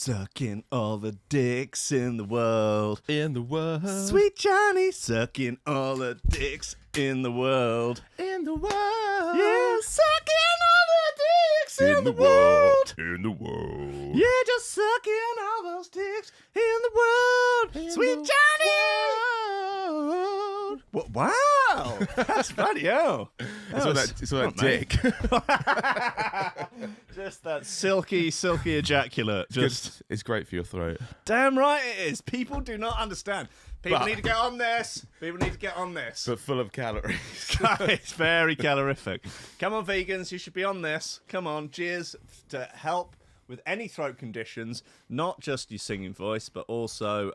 sucking all the dicks in the world. Sweet Johnny sucking all the dicks in the world. in the world. Yeah, sucking all the dicks in the world. In the world. Yeah, just sucking all those dicks in the world. Sweet Johnny. World. Wow, that's bloody hell. It's all that dick. Just that silky ejaculate. Just It's great for your throat. damn right it is. People do not understand. People But- need to get on this. People need to get on this. But full of calories. It's very calorific. Come on, vegans, you should be on this. Come on, cheers to help with any throat conditions, not just your singing voice, but also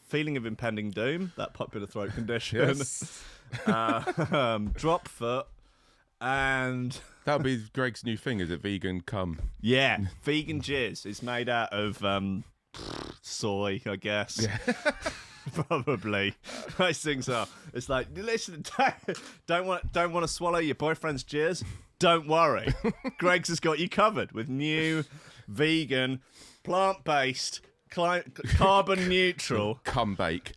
feeling of impending doom, that popular throat condition, Yes. drop foot, and That would be Greg's new thing, is it? Vegan cum. yeah, vegan jizz. It's made out of soy, I guess. Yeah. Probably. Most things are. It's like, listen, don't want to swallow your boyfriend's jizz? Don't worry. Greg's has got you covered with new, vegan, plant-based, carbon neutral. Cum bake.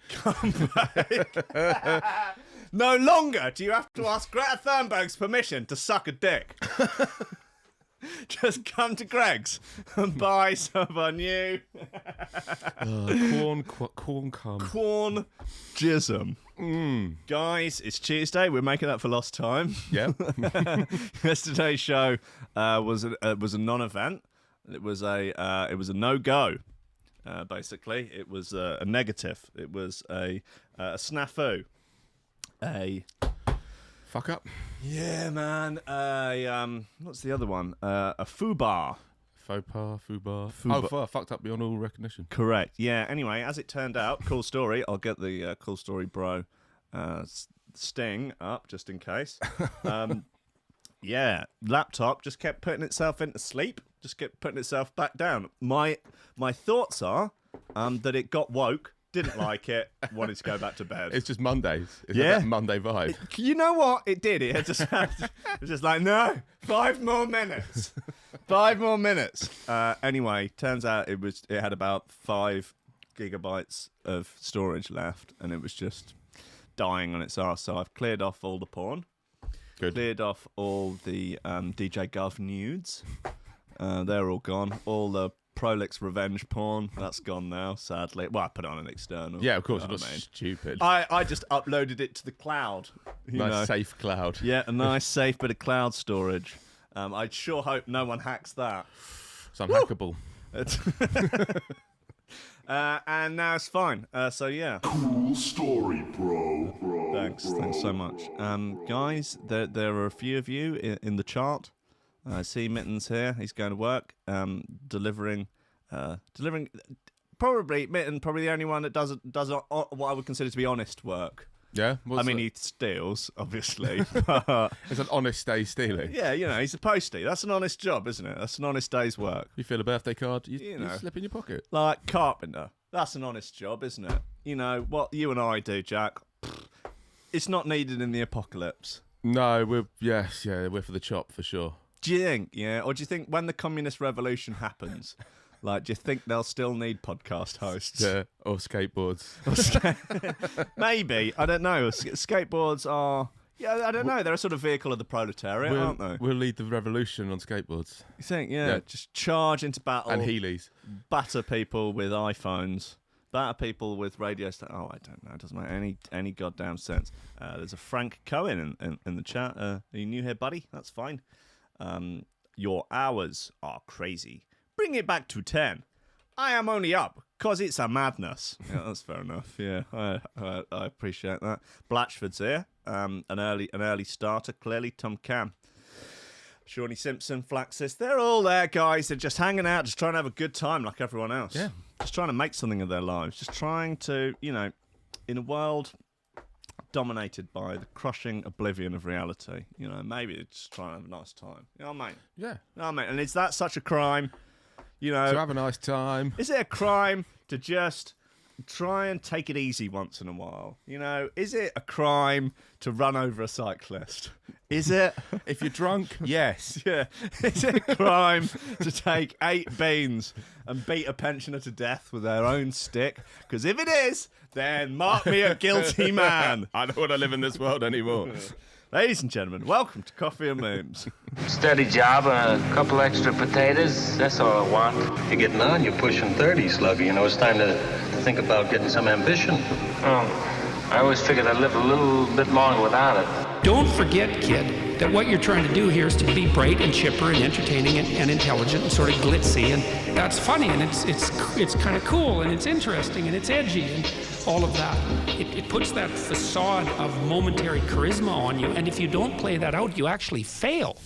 No longer do you have to ask Greta Thunberg's permission to suck a dick. Just come to Greg's and buy some of our new Corn cum. corn jism. Guys, it's Tuesday. We're making up for lost time. Yeah. Yesterday's show was a non-event. It was a no-go. Basically, it was a negative. It was a snafu. Fuck up. Yeah, man. What's the other one? A foobar. Faux pas, foobar. Foobar. Fucked up beyond all recognition. Correct. Yeah. Anyway, as it turned out, cool story. I'll get the cool story, bro. Sting up just in case. Yeah, laptop just kept putting itself into sleep. Just kept putting itself back down. My thoughts are that it got woke. Didn't like it. Wanted to go back to bed. It's just Mondays. It's Yeah. that Monday vibe. You know what? It did. It just it was just like, no, 5 more minutes. 5 more minutes. Anyway, turns out it had about 5 gigabytes of storage left, and it was just dying on its arse. So I've cleared off all the porn, Good. cleared off all the DJ Gov nudes. They're all gone. All the Prolix revenge porn, that's gone now, sadly. Well, I put it on an external. Yeah, of course. You know You're what not I mean? stupid. I just uploaded it to the cloud. You Nice know. safe cloud. Yeah, a nice safe bit of cloud storage. I sure hope no one hacks that. It's unhackable. And now it's fine. So yeah, Cool story, bro. thanks so much. Guys, there are a few of you in the chart. I see Mittens here. He's going to work, delivering. Probably Mitten, probably the only one that does what I would consider to be honest work. Yeah? I mean, he steals, obviously. It's an honest day stealing. Yeah, you know, he's a postie. That's an honest job, isn't it? That's an honest day's work. You feel a birthday card, you You know. slip in your pocket. Like carpenter. That's an honest job, isn't it? You know, what you and I do, Jack, it's not needed in the apocalypse. No, we're for the chop for sure. Do you think, yeah? Or do you think when the communist revolution happens, like, do you think they'll still need podcast hosts? Yeah, or skateboards. Maybe. I don't know. Skateboards are... Yeah, I don't know. They're a sort of vehicle of the proletariat, aren't they? We'll lead the revolution on skateboards You think, yeah, Yeah. just charge into battle, and Heelys. batter people with iPhones, batter people with radio Oh, I don't know. It doesn't make any goddamn sense. There's a Frank Cohen in the chat. Are you new here, buddy? That's fine. Your hours are crazy. Bring it back to 10. I am only up because it's a madness. Yeah, that's fair enough. Yeah, I appreciate that. Blatchford's here. An early starter. Clearly, Tom Cam. Shawnee Simpson, Flaxis. They're all there, guys. They're just hanging out, just trying to have a good time like everyone else. Yeah. Just trying to make something of their lives. Just trying to, you know, in a world dominated by the crushing oblivion of reality, you know, maybe they're just trying to have a nice time. You know what I mean? Yeah. You know what I mean? And is that such a crime? You know, To have a nice time. is it a crime to just try and take it easy once in a while. You know, is it a crime to run over a cyclist? Is it? If you're drunk, yes. Yeah. Is it a crime to take 8 beans and beat a pensioner to death with their own stick? Because if it is, then mark me a guilty man. I don't want to live in this world anymore. Ladies and gentlemen, welcome to Coffee and Memes. Steady job and a couple extra potatoes. That's all I want. You're getting on. You're pushing 30, Sluggy. You know, it's time to think about getting some ambition. Oh, I always figured I'd live a little bit longer without it. Don't forget, kid, that what you're trying to do here is to be bright and chipper and entertaining and intelligent and sort of glitzy, and that's funny, and it's kind of cool, and it's interesting, and it's edgy, and all of that. It puts that facade of momentary charisma on you, and if you don't play that out, you actually fail.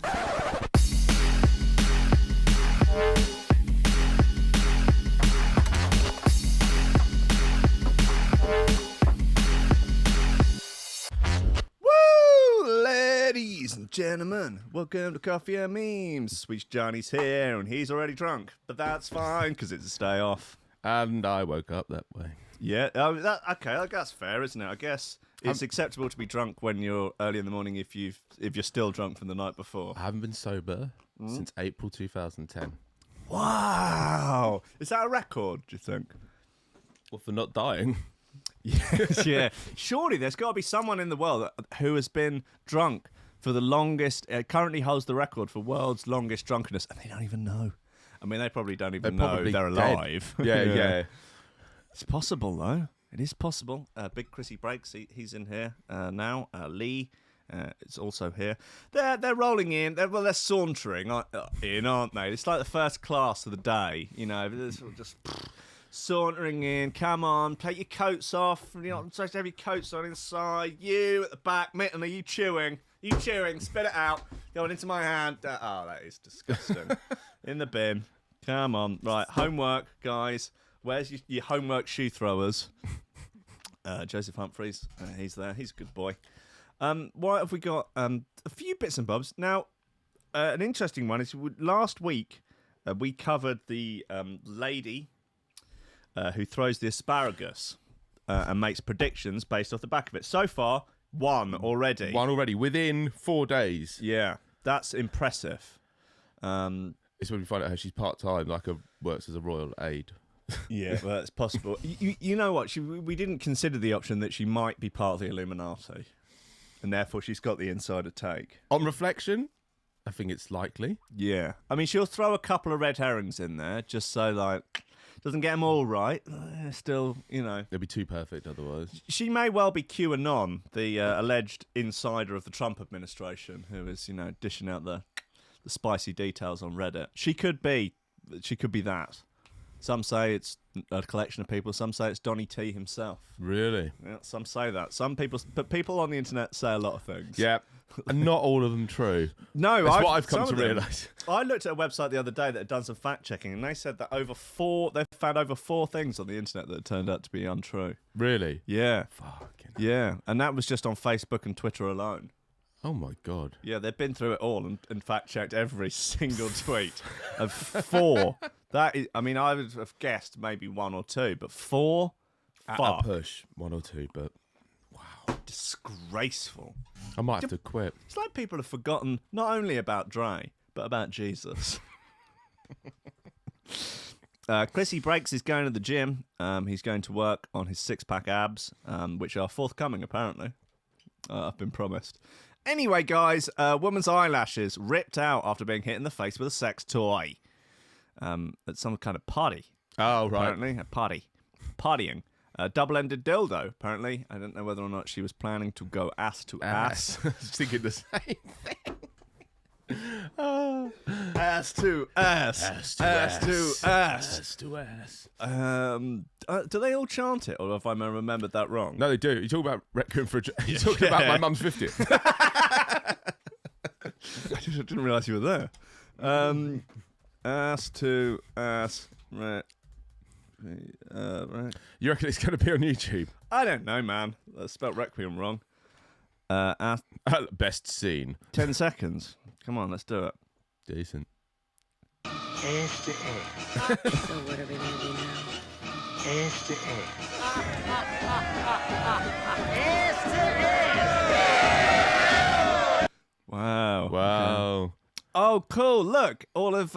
Ladies and gentlemen, welcome to Coffee and Memes. Sweet Johnny's here, and he's already drunk, but that's fine because it's a day off. And I woke up that way. Yeah, okay, that's fair, isn't it? I guess it's acceptable to be drunk when you're early in the morning if you're still drunk from the night before. I haven't been sober since April 2010. Wow, is that a record? Do you think? Well, for not dying. Yes, yeah. Surely there's got to be someone in the world who has been drunk for the longest, currently holds the record for world's longest drunkenness, and they don't even know. I mean, they probably don't even know they're alive. Yeah. It's possible, though. It is possible. Big Chrissy Breaks, he's in here now. Lee is also here. They're rolling in. They're sauntering in, aren't they? It's like the first class of the day. You know, they're sort of just sauntering in. Come on, take your coats off. You're not supposed to have your coats on inside. You at the back, Mitten, are you chewing? You chewing? Spit it out. Going into my hand. Oh, that is disgusting. In the bin. Come on. Right, homework, guys. Where's your homework shoe throwers? Joseph Humphreys, he's there. He's a good boy. What have we got? A few bits and bobs. Now, an interesting one is last week we covered the lady who throws the asparagus and makes predictions based off the back of it. So far, one already. One already, within 4 days. Yeah, that's impressive. It's when we find out how she's part-time, works as a royal aide. Yeah, well, it's possible. You know what? We didn't consider the option that she might be part of the Illuminati, and therefore she's got the insider take. On reflection, I think it's likely. Yeah. I mean, she'll throw a couple of red herrings in there, just so, doesn't get them all right. Still, you know. They'll be too perfect otherwise. She may well be QAnon, the alleged insider of the Trump administration, who is, dishing out the spicy details on Reddit. She could be that. Some say it's a collection of people. Some say it's Donny T himself. Really? Yeah, some say that. But people on the internet say a lot of things. Yeah. And not all of them true. No, that's what I've come to realise. I looked at a website the other day that had done some fact checking, and they said that they found over 4 things on the internet that turned out to be untrue. Really? Yeah. Fucking yeah, and that was just on Facebook and Twitter alone. Oh my God. Yeah, they've been through it all and fact checked every single tweet of 4. That is, I mean, I would have guessed maybe 1 or 2, but 4. At a push, 1 or 2, but wow, disgraceful. I might have to quit. It's like people have forgotten not only about Dre, but about Jesus. Chrissy Breaks is going to the gym. He's going to work on his 6-pack abs, which are forthcoming, apparently. I've been promised. Anyway, guys, a woman's eyelashes ripped out after being hit in the face with a sex toy at some kind of party. Oh, right. Apparently, a party. Partying. A double-ended dildo, apparently. I don't know whether or not she was planning to go ass to ass. I was thinking the same thing. Ass to ass. Ass to ass. ass. To ass. Ass to ass. Do they all chant it, or have I remembered that wrong? No, they do. You're talking about Requiem for a You're talking about my mum's 50th. I didn't realise you were there. Ass to ass. Right. Right. You reckon it's going to be on YouTube? I don't know, man. I spelled Requiem wrong. Best scene. 10 seconds. Come on, let's do it. Decent. Ass to ass. So what are we gonna do now? Ass to ass. Wow. Wow. Oh, cool. Look, all of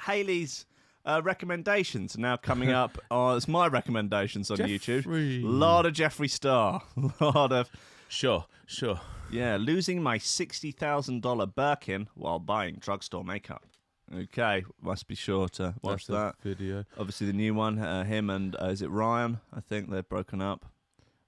Hayley's recommendations are now coming up. It's my recommendations on Jeffrey. YouTube. A lot of Jeffree Star. A lot of, Sure. yeah, losing my $60,000 Birkin while buying drugstore makeup. Okay, must be sure to watch That's that. the video. Obviously, the new one, him and, is it Ryan? I think they're broken up.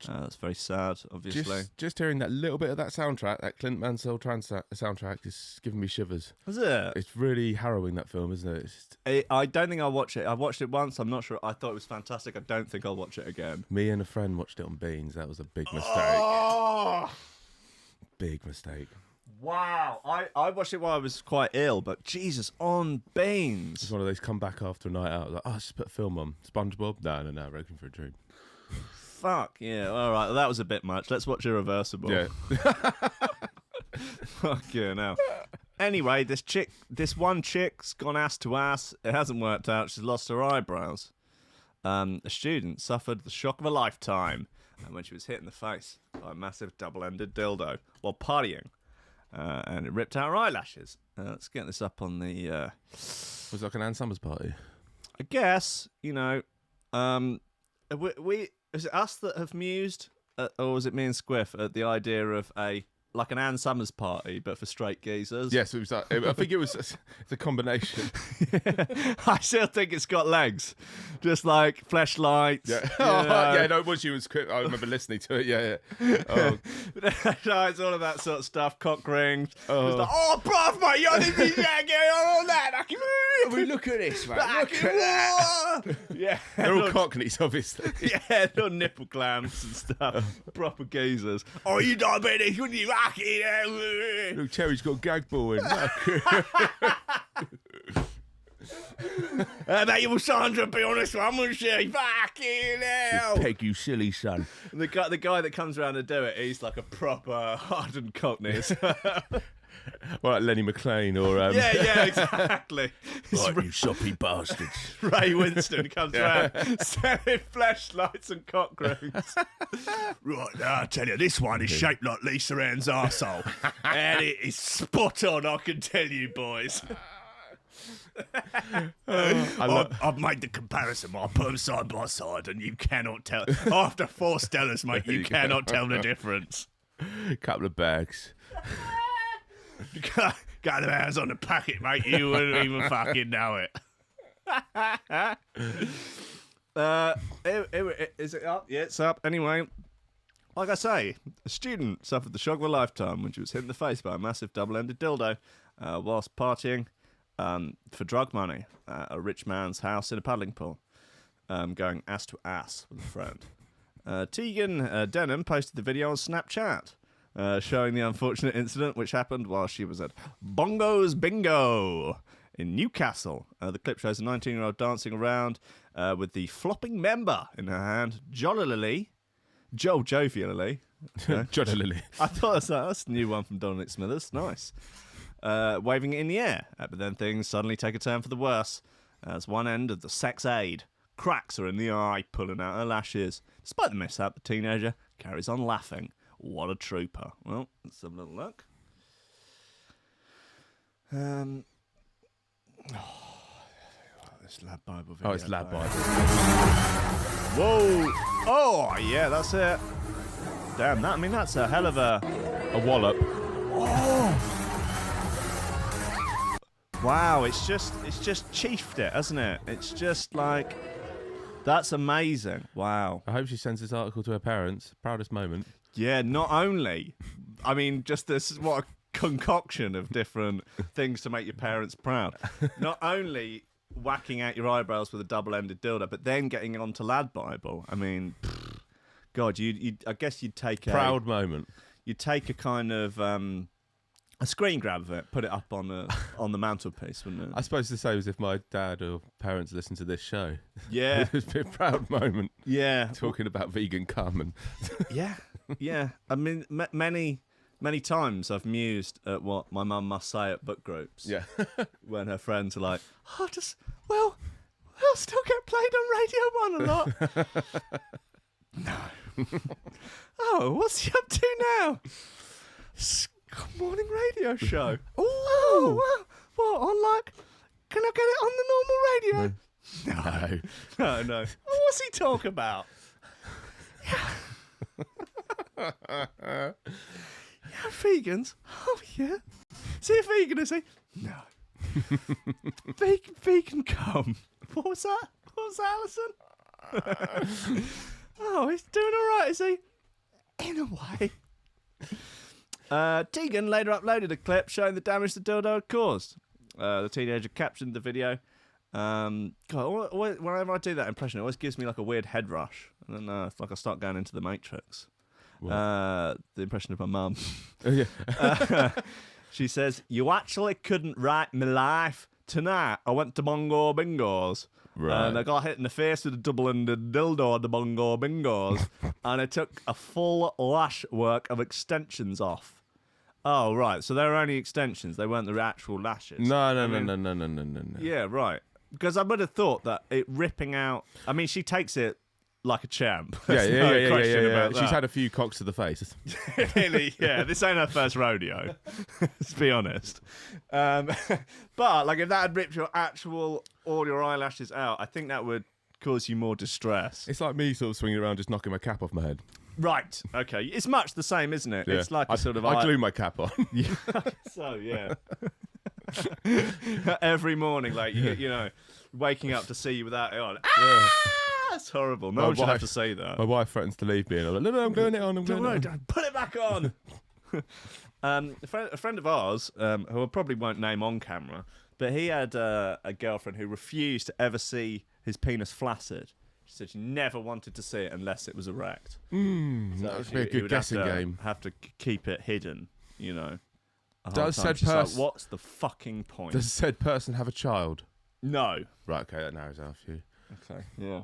That's very sad, obviously. Just hearing that little bit of that soundtrack, that Clint Mansell soundtrack, is giving me shivers. Is it? It's really harrowing, that film, isn't it? It's I don't think I'll watch it. I watched it once. I'm not sure. I thought it was fantastic. I don't think I'll watch it again. me and a friend watched it on Beans. That was a big mistake. Oh! Big mistake. Wow. I watched it while I was quite ill, but Jesus, on It's Beans. one of those come back after a night out. Like, oh, just put a film on. SpongeBob? No. Broken for a Dream. Fuck, yeah. All right, well, that was a bit much. Let's watch Irreversible. Yeah. Fuck yeah, now. Anyway, this one chick's gone ass to ass. It hasn't worked out. She's lost her eyebrows. A student suffered the shock of a lifetime when she was hit in the face by a massive double-ended dildo while partying. And it ripped out her eyelashes. Let's get this up on the... Was it like an Ann Summers party? I guess, we is it us that have mused, or was it me and Squiff at the idea of like an Ann Summers party, but for straight geezers? Yes, it was. I think it was. It's a combination. I still think it's got legs, just like fleshlights. Yeah. Yeah. No, it was you. I remember listening to it. Yeah. Oh. No, it's all of that sort of stuff. Cock rings. Oh. It's like, bruv, mate, you need to get on that. I mean, look at this, mate. Look at that. Yeah, They're all cockneys, obviously. yeah, little nipple clamps and stuff. Proper geezers. Oh, you diabetic, wouldn't you? Look, Terry's got a gag ball in. Mate, you Sandra be on this one, wouldn't she? Fucking hell. Peg, you silly son. The guy that comes around to do it, he's like a proper hardened cockney. Well, like Lenny McLean or... Yeah, exactly. Right, you soppy bastards. Ray Winston comes around selling flashlights and cock rings. Right, now I tell you, this one is shaped like Lisa Ann's arsehole. And it is spot on, I can tell you, boys. I've made the comparison. I put them side by side, and you cannot tell. After 4 Stellas, mate, you cannot tell the difference. Couple of bags. Got the hands on the packet, mate. You wouldn't even fucking know it. Is it up? Yeah, it's up. Anyway, like I say, a student suffered the shock of a lifetime when she was hit in the face by a massive double-ended dildo whilst partying for drug money at a rich man's house in a paddling pool, going ass to ass with a friend. Tegan Denham posted the video on Snapchat, showing the unfortunate incident which happened while she was at Bongo's Bingo in Newcastle. The clip shows a 19-year-old dancing around with the flopping member in her hand, jovially. Jovially. I thought that's a new one from Dominic Smithers. Nice. Waving it in the air. But then things suddenly take a turn for the worse, as one end of the sex aid cracks her in the eye, pulling out her lashes. Despite the mishap, the teenager carries on laughing. What a trooper. Well, let's have a little look. This Lad Bible video. Oh, it's Lad Bible. Whoa! Oh, yeah, that's it. Damn, that's a hell of a wallop. Wow, it's just chiefed it, hasn't it? It's just like, that's amazing. Wow. I hope she sends this article to her parents. Proudest moment. Yeah, not only, I mean, just this, what a concoction of different things to make your parents proud. Not only whacking out your eyebrows with a double-ended dildo, but then getting onto Lad Bible. I mean, God, I guess you'd take proud moment. You'd take a kind of a screen grab of it, put it up on the mantelpiece, wouldn't it? I suppose the same as if my dad or parents listen to this show. Yeah, it would be a proud moment. Yeah, talking about vegan cum and yeah. I mean, many times I've mused at what my mum must say at book groups. Yeah, when her friends are like, I'll still get played on Radio 1 a lot. No. Oh, what's he up to now? Good morning radio show. Oh, wow. What, on like, can I get it on the normal radio? No. No. Oh, what's he talking about? Yeah, vegans? Oh, yeah. Is he a vegan, is he? No. Vegan cum. What was that, Alison? Oh, he's doing all right, is he? In a way. Tegan later uploaded a clip showing the damage the dildo had caused. The teenager captioned the video. God, whenever I do that impression, it always gives me like a weird head rush. I don't know, it's like I start going into the Matrix. The impression of my mum. She says, "You actually couldn't write my life. Tonight, I went to Bongo Bingos. Right. And I got hit in the face with a double-ended dildo at the Bongo Bingos. And I took a full lash work of extensions off." Oh, right. So they were only extensions. They weren't the actual lashes. No. Yeah, right. Because I would have thought that it ripping out... I mean, she takes it like a champ. There's no question about She's that. had a few cocks to the face. Really, yeah. This ain't her first rodeo. Let's be honest. But like, if that had ripped your all your eyelashes out, I think that would cause you more distress. It's like me sort of swinging around, just knocking my cap off my head. Right. Okay. It's much the same, isn't it? Yeah. It's like a sort of. I glue my cap on. So yeah. Every morning, like you know, waking up to see you without it on. That's horrible. No one should have to say that. My wife threatens to leave me, and I'm like, no, I'm gluing it on. Don't worry, put it back on. A friend of ours, who I probably won't name on camera, but he had a girlfriend who refused to ever see his penis flaccid. She said she never wanted to see it unless it was erect. That would be a good guessing game. Have to keep it hidden, you know. Does said She's like, person? what's the fucking point? Does said person have a child? No. Right. Okay, that narrows out for you. Okay. Yeah.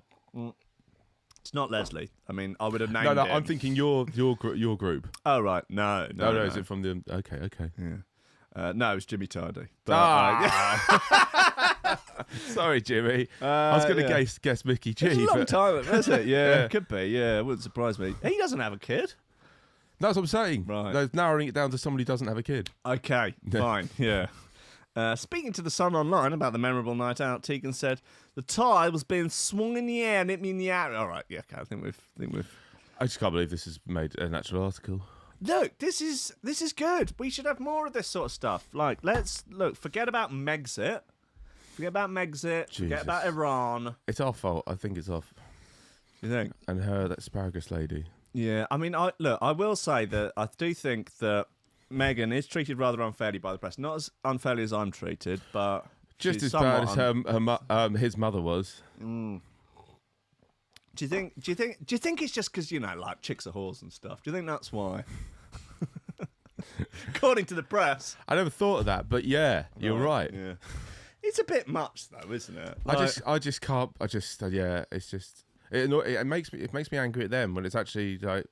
It's not Leslie. I mean, I would have named No, him. I'm thinking your group. Oh right, no. No. Is it from the? Okay. Yeah. No, it was Jimmy Tardy. But, Sorry, Jimmy. I was going to guess Mickey G. It's a long but time, is it? Yeah, Yeah. could be. Yeah, it wouldn't surprise me. He doesn't have a kid. That's what I'm saying. Right. They're narrowing it down to somebody who doesn't have a kid. Okay, fine. Yeah. Speaking to the Sun Online about the memorable night out, Tegan said the tide was being swung in the air and hit me in the eye. All right, yeah, okay, I think we've. I just can't believe this has made an actual article. Look, this is good. We should have more of this sort of stuff. Like, forget about Megxit. Forget about Megxit. Jesus. Forget about Iran. It's our fault. I think it's off. You think? And her, that asparagus lady. Yeah, I mean, I will say that I do think that Meghan is treated rather unfairly by the press. Not as unfairly as I'm treated, but Just she's as bad somewhat as his mother was. Do you think it's just because, you know, like chicks are whores and stuff? Do you think that's why? According to the press. I never thought of that, but yeah, you're right. Yeah. It's a bit much though, isn't it? I just can't. Yeah, it's just. It makes me angry at them when it's actually like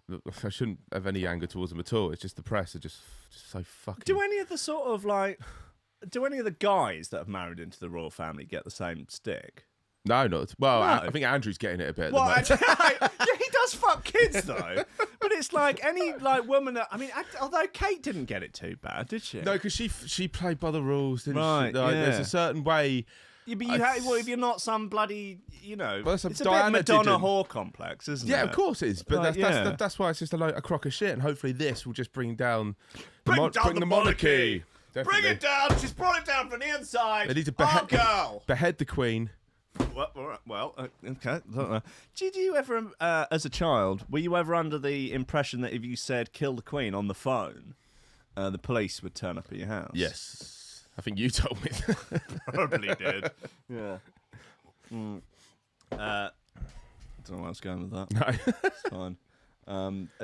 I shouldn't have any anger towards them at all. It's just the press are just so fucking. Do any of the guys that have married into the royal family get the same stick? No, not well. No. I think Andrew's getting it a bit. At Well, the moment. yeah, he does fuck kids though. But it's like any like woman that although Kate didn't get it too bad, did she? No, because she played by the rules, didn't Right, she? Like, yeah. There's a certain way. Yeah, but if you're not some bloody, you know, Well, that's it's a Diana bit Madonna didn't. whore complex, isn't it? Yeah, of course it is. But Like, that's why it's just a crock of shit. And hopefully this will just bring down Bring down the monarchy. Definitely. Bring it down. She's brought it down from the inside. They need to Oh, girl. behead the Queen. Well, okay. Did you ever, as a child, were you ever under the impression that if you said "kill the Queen" on the phone, the police would turn up at your house? Yes. I think you told me. Probably did. Yeah. I don't know where I was going with that. No. It's fine.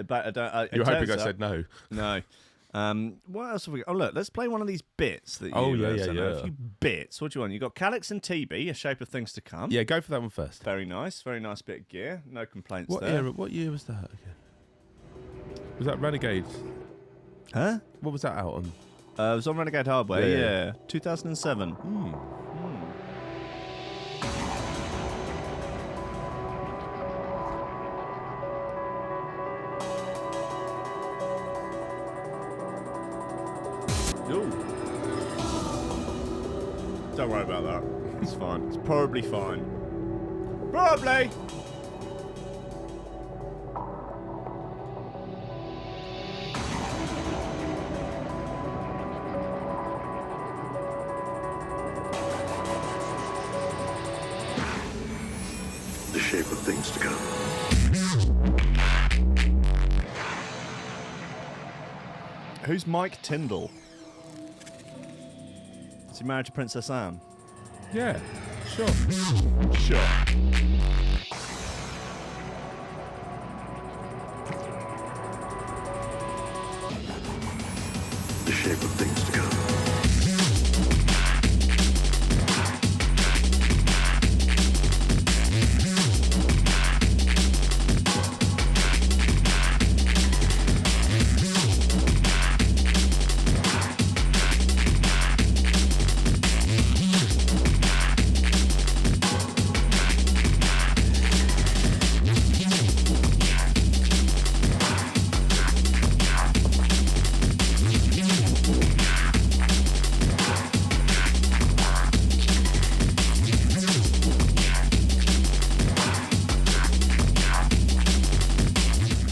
But I don't. You're hoping I said no. No. What else have we got? Oh, look, let's play one of these bits that you sent out. A few bits. What do you want? You got Calyx and TB, A Shape of Things to Come. Yeah, go for that one first. Very nice bit of gear. No complaints What there. era? What year was that again? Was that Renegades? Huh? What was that out on? It was on Renegade Hardware, Yeah. yeah. 2007. Ooh. Don't worry about that. It's fine. It's probably fine. Probably. The shape of things to come. Who's Mike Tyndall? Is he married to Princess Anne? Yeah, sure. Sure. The shape of things to come.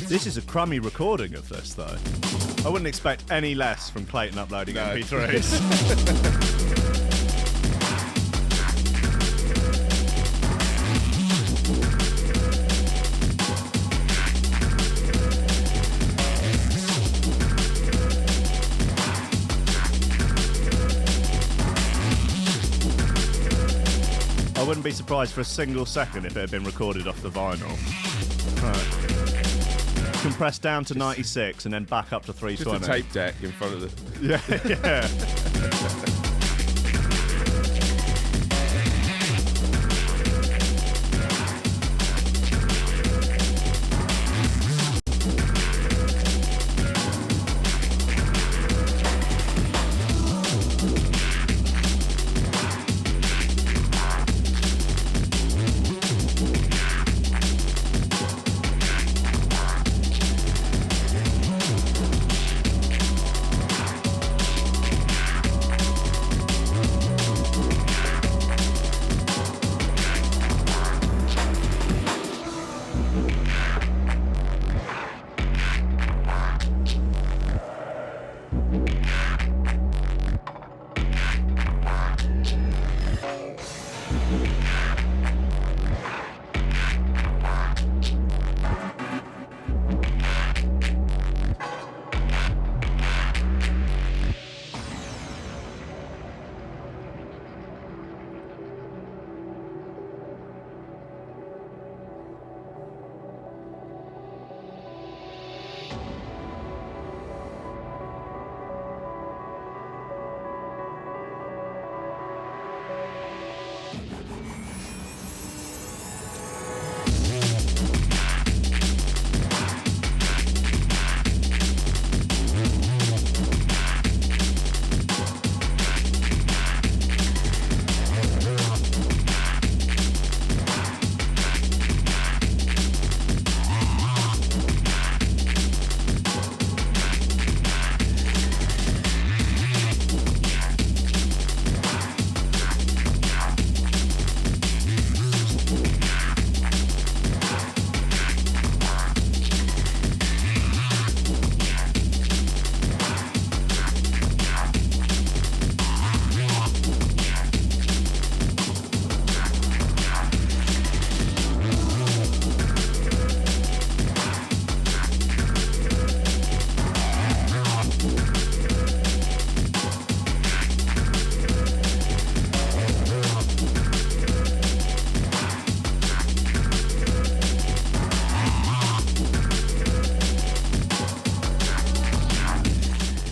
This is a crummy recording of this, though. I wouldn't expect any less from Clayton uploading No. MP3s. I wouldn't be surprised for a single second if it had been recorded off the vinyl. Right. Compressed down to 96 and then back up to Just 320. a tape deck in front of the. Yeah, yeah.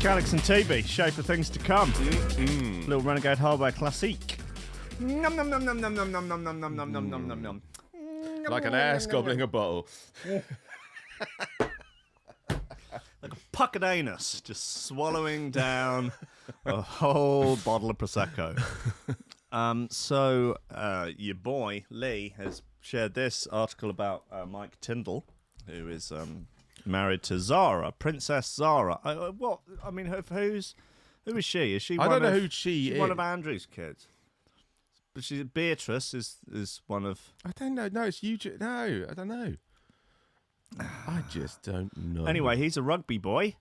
Alex and TB, shape of things to come. Little Renegade Hardware Classique. Nom nom nom nom nom nom nom nom nom nom nom nom nom nom nom. Like an ass gobbling a bottle. Like a puckered anus, just swallowing down a whole bottle of Prosecco. So your boy, Lee, has shared this article about Mike Tyndall, who is married to Zara, Princess Zara. What? I mean, who's Who is she? Is she? I one don't know of- who she she's one is. of Andrew's kids. But Beatrice is one of. I don't know. No, it's you. No, I don't know. I just don't know. Anyway, he's a rugby boy.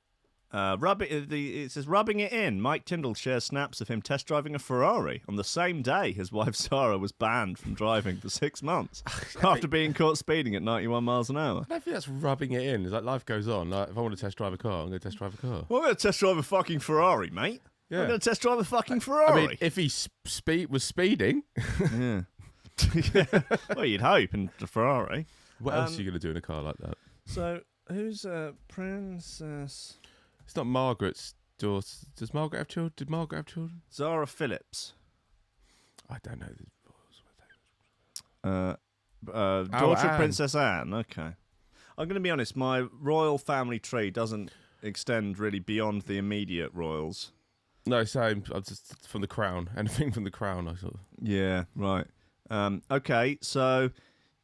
It says rubbing it in. Mike Tyndall shares snaps of him test driving a Ferrari on the same day his wife Sarah was banned from driving for 6 months after being caught speeding at 91 miles an hour. I don't think that's rubbing it in. It's like life goes on. Like if I want to test drive a car, I'm going to test drive a car. Well, I'm going to test drive a fucking Ferrari, mate. Yeah. I'm going to test drive a fucking I Ferrari. mean, if he was speeding, Yeah. Well, you'd hope in the Ferrari. what else are you going to do in a car like that? So, who's Princess It's not Margaret's daughter. Does Margaret have children? Did Margaret have children? Zara Phillips? I don't know. Daughter of Anne. Princess Anne. Okay. I'm going to be honest. My royal family tree doesn't extend really beyond the immediate royals. No, same. I was just from the crown. Anything from the crown, I sort of. Yeah. Right. Okay. So,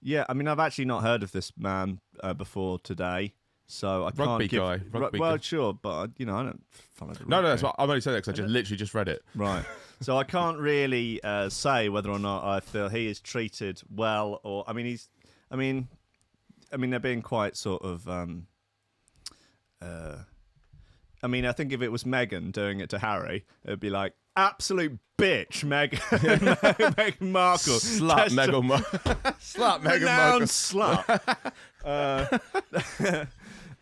yeah. I mean, I've actually not heard of this man before today. So I can't Rugby give. guy, rugby well, guy. sure, but I don't follow the No, rugby. that's what I'm only saying that because I just literally just read it. Right. So I can't really say whether or not I feel he is treated well, or I mean they're being quite sort of. I mean, I think if it was Meghan doing it to Harry, it'd be like absolute bitch, Meghan Markle, Slut, Meghan Markle. Slut, Meghan Markle. Slut.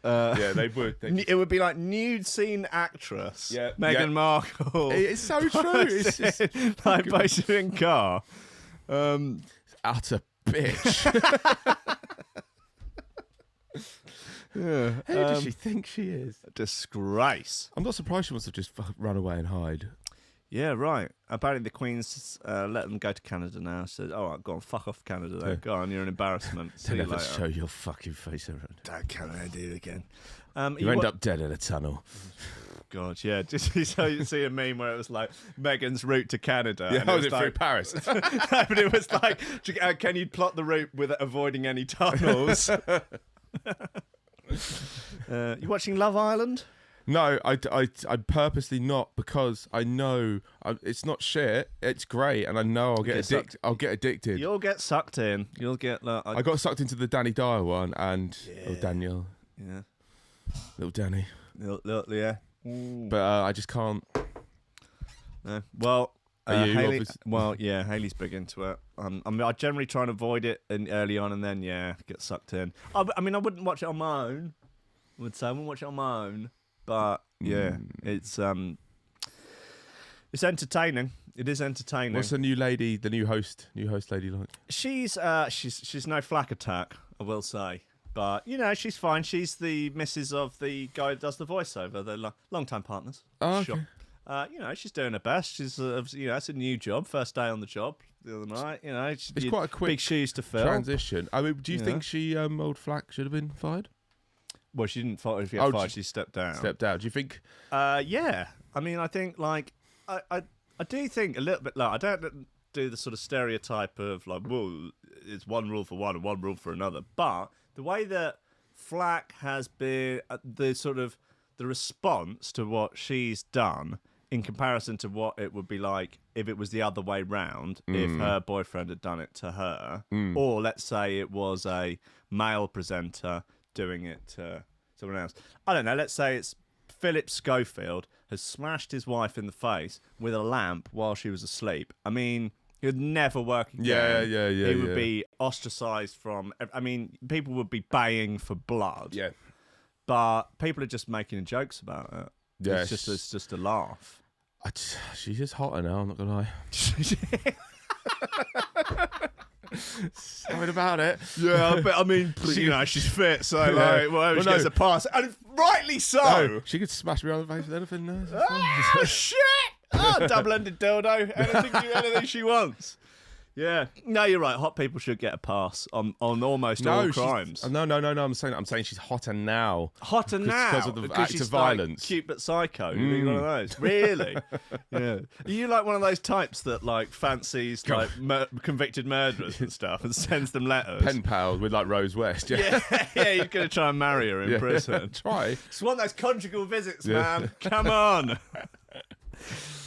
Yeah, they would. It would be like nude scene actress, Yeah, Meghan yeah. Markle. It's so true. It's just like basically in car. utter bitch. Yeah. Who does she think she is? Disgrace. I'm not surprised she wants to just run away and hide. Yeah, right. Apparently the Queen's let them go to Canada now. Said, "All right, go on, fuck off Canada then. Yeah. Go on, you're an embarrassment. See Don't you ever later." show your fucking face around. Don't come and do it again. You end up dead in a tunnel. God, yeah. Just so you see a meme where it was like Meghan's route to Canada. Yeah, and I was was through like, Paris. no, but it was like, can you plot the route with avoiding any tunnels? You watching Love Island? No, I'm purposely not because I know it's not shit. It's great, and I know I'll get Okay, addicted. I'll get addicted. You'll get sucked in. You'll get like, I got sucked into the Danny Dyer one, and Daniel, yeah, little Danny. yeah. But I just can't. No. Well, Are you, Hayley, obviously? well, yeah, Hayley's big into it. I generally try and avoid it early on, and then get sucked in. I mean, I wouldn't watch it on my own. I wouldn't watch it on my own, but yeah, it's entertaining. It is entertaining. What's the new host lady like? She's no flack attack, I will say. But, she's fine. She's the missus of the guy that does the voiceover. They're long-time partners. Oh, okay. Sure. She's doing her best. She's, it's a new job. First day on the job the other night. It's quite a quick big shoes to fill. transition. I mean, do you think she, old Flack, should have been fired? Well, she didn't fire. If you Oh, fired, she stepped down. Stepped out. Do you think? Yeah. I mean, I think I do think a little bit. Like, I don't do the sort of stereotype of like, well, it's one rule for one and one rule for another. But the way that Flack has been, the response to what she's done in comparison to what it would be like if it was the other way round, if her boyfriend had done it to her, or let's say it was a male presenter doing it to someone else. I don't know. Let's say it's Philip Schofield has smashed his wife in the face with a lamp while she was asleep. I mean, it would never work again. Yeah. He would be ostracised from. I mean, people would be baying for blood. Yeah. But people are just making jokes about it. Yeah, it's just a laugh. She is hotter now. I'm not gonna lie. Something about it. Yeah, but I mean, she's fit, so Well, she no. gets a pass, and rightly so. No, she could smash me around the face with anything. No, it's fine. Oh shit! Oh, double-ended dildo. Anything she wants. Yeah. No, you're right. Hot people should get a pass on almost all she's- crimes. No. I'm saying she's hotter now. Hotter now because of the act she's of violence. Like cute but psycho. You're one of those. Really? Yeah. Are you like one of those types that like fancies like convicted murderers and stuff and sends them letters? Pen pals with like Rose West. Yeah, you're gonna try and marry her in prison. Try. Just want those conjugal visits, man. Come on.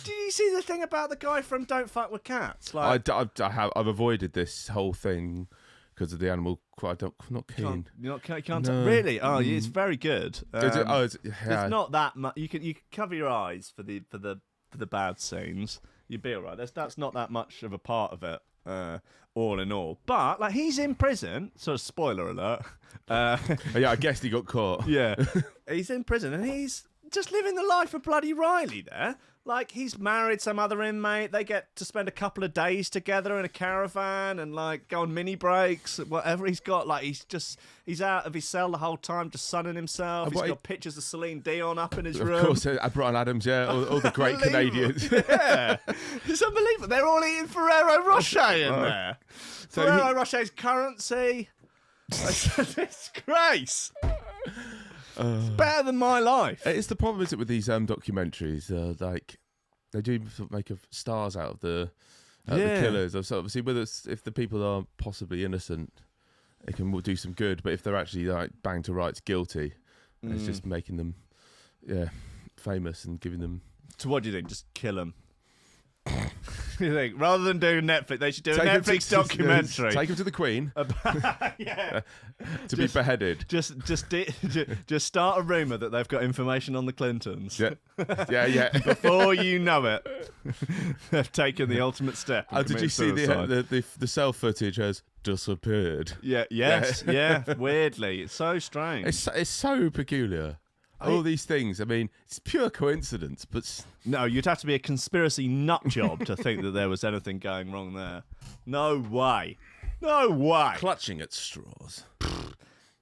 Did you see the thing about the guy from Don't Fuck with Cats? Like, I've avoided this whole thing because of the animal. I'm not keen. you can't No. really. Oh, it's very good. Yeah. There's not that much. You can cover your eyes for the bad scenes. You'd be alright. That's not that much of a part of it. All in all, but like he's in prison. So spoiler alert. Yeah, I guess he got caught. Yeah, he's in prison and he's just living the life of bloody Riley there. Like, he's married some other inmate. They get to spend a couple of days together in a caravan and, like, go on mini breaks, whatever he's got. Like, he's out of his cell the whole time, just sunning himself. He's got pictures of Celine Dion up in his room. Of course, Brian Adams, yeah, all the great Canadians. Yeah. It's unbelievable. They're all eating Ferrero Rocher in there. So Ferrero Rocher's currency. Disgrace. It's better than my life. It's the problem, is it, with these documentaries? Like, they do sort of make stars out of the killers. So obviously, if the people are possibly innocent, it can do some good. But if they're actually like banged to rights guilty, it's just making them, famous and giving them. So what do you think? Just kill them. You think rather than doing Netflix, they should do a Netflix documentary. Take him to the Queen. Yeah. To be beheaded. Just start a rumor that they've got information on the Clintons. Yeah. Before you know it, they've taken the ultimate step. Did you see the cell footage has disappeared? Yeah. Yes. Yeah. Weirdly, it's so strange. It's so peculiar. All these things. I mean, it's pure coincidence, but no, you'd have to be a conspiracy nut job to think that there was anything going wrong there. No way. clutching at straws.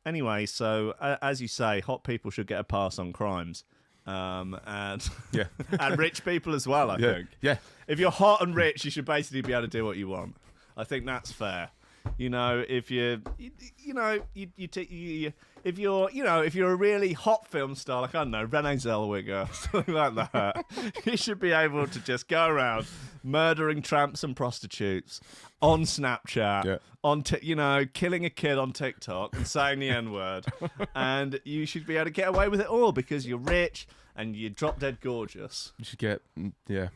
Anyway, so as you say, hot people should get a pass on crimes, and Yeah. and rich people as well. I think. Yeah. If you're hot and rich, you should basically be able to do what you want. I think that's fair. You know, if if you're a really hot film star, like, I don't know, Renee Zellweger, something like that, you should be able to just go around murdering tramps and prostitutes on Snapchat, killing a kid on TikTok and saying the N-word, and you should be able to get away with it all because you're rich and you're drop dead gorgeous. You should get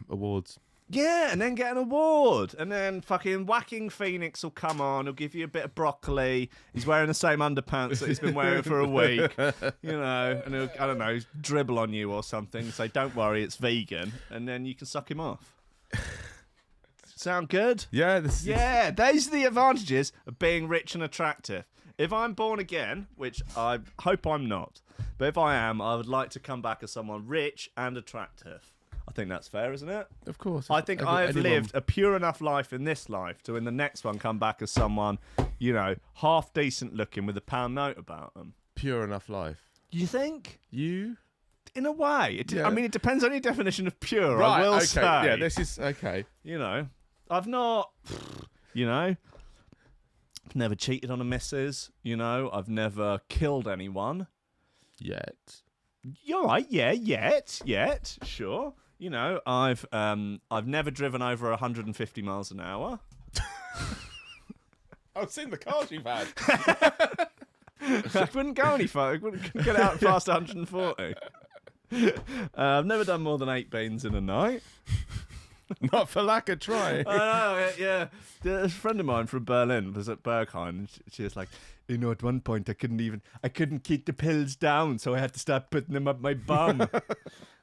awards. Yeah, and then get an award. And then fucking Whacking Phoenix will come on. He'll give you a bit of broccoli. He's wearing the same underpants that he's been wearing for a week. You know, and he'll, I don't know, dribble on you or something. Say, don't worry, it's vegan. And then you can suck him off. Sound good? Yeah. Those are the advantages of being rich and attractive. If I'm born again, which I hope I'm not, but if I am, I would like to come back as someone rich and attractive. I think that's fair, isn't it? Of course. I think I've lived a pure enough life in this life to, in the next one, come back as someone, half decent looking with a pound note about them. Pure enough life. You think? You? In a way. Yeah. I mean, it depends on your definition of pure, I will say. Yeah, this is okay. I've not, I've never cheated on a missus, I've never killed anyone. Yet. You're right, yet, sure. I've never driven over 150 miles an hour. I've seen the cars you've had. I wouldn't go any further. I couldn't get out past 140. I've never done more than 8 beans in a night. Not for lack of trying. I know, yeah. A friend of mine from Berlin was at Berghain, and she was like, at one point I couldn't keep the pills down, so I had to start putting them up my bum.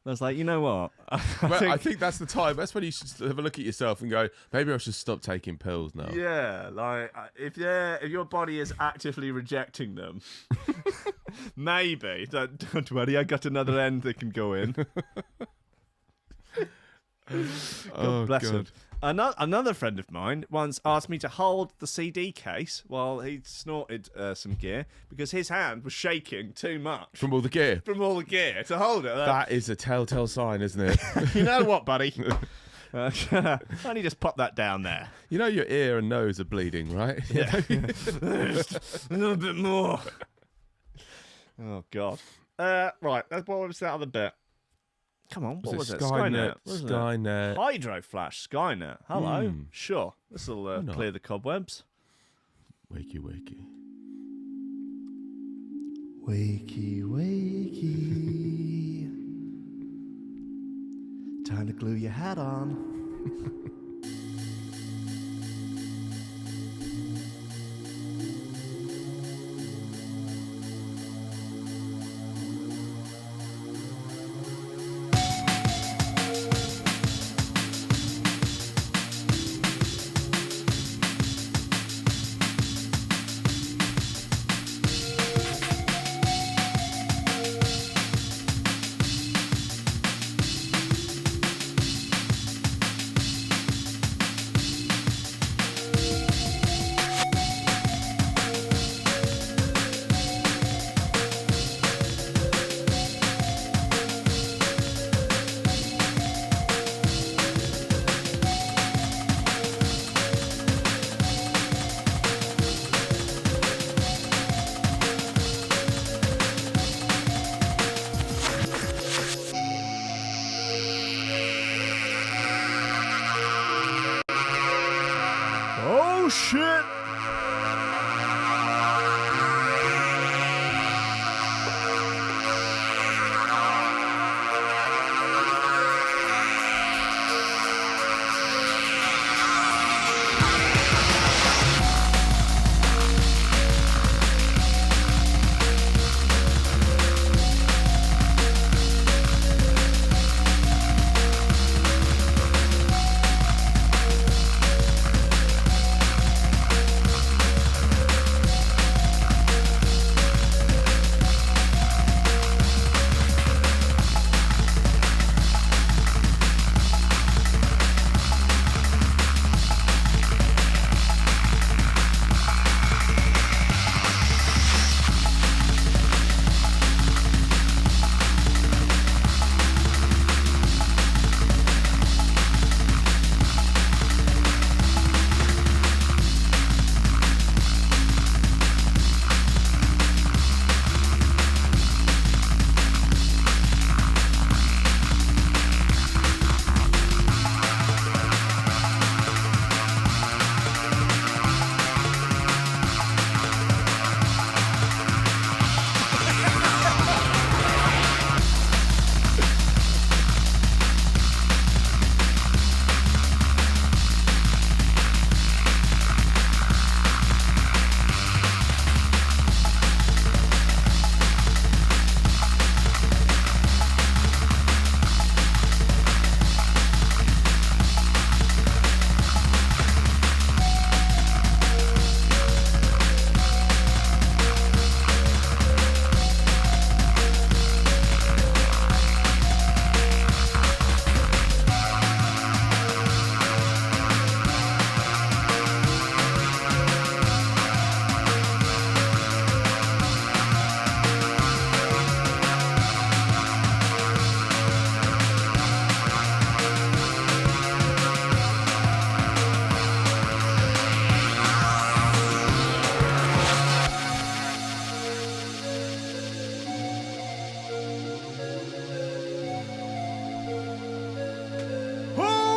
I was like, you know what? I think that's the time. That's when you should have a look at yourself and go, maybe I should stop taking pills now. Yeah, like if your body is actively rejecting them, maybe. Don't worry, I got another end that can go in. God bless him. Another friend of mine once asked me to hold the CD case while he snorted some gear because his hand was shaking too much. From all the gear? From all the gear to hold it. That is a telltale sign, isn't it? You know what, buddy? Only just pop that down there. You know your ear and nose are bleeding, right? Yeah. A little bit more. Oh, God. Right, what was that other bit? Come on, what was it? Skynet. Skynet. Hydroflash, Skynet. Hello. Sure. This will clear the cobwebs. Wakey, wakey. Wakey, wakey. Time to glue your hat on. Oh shit!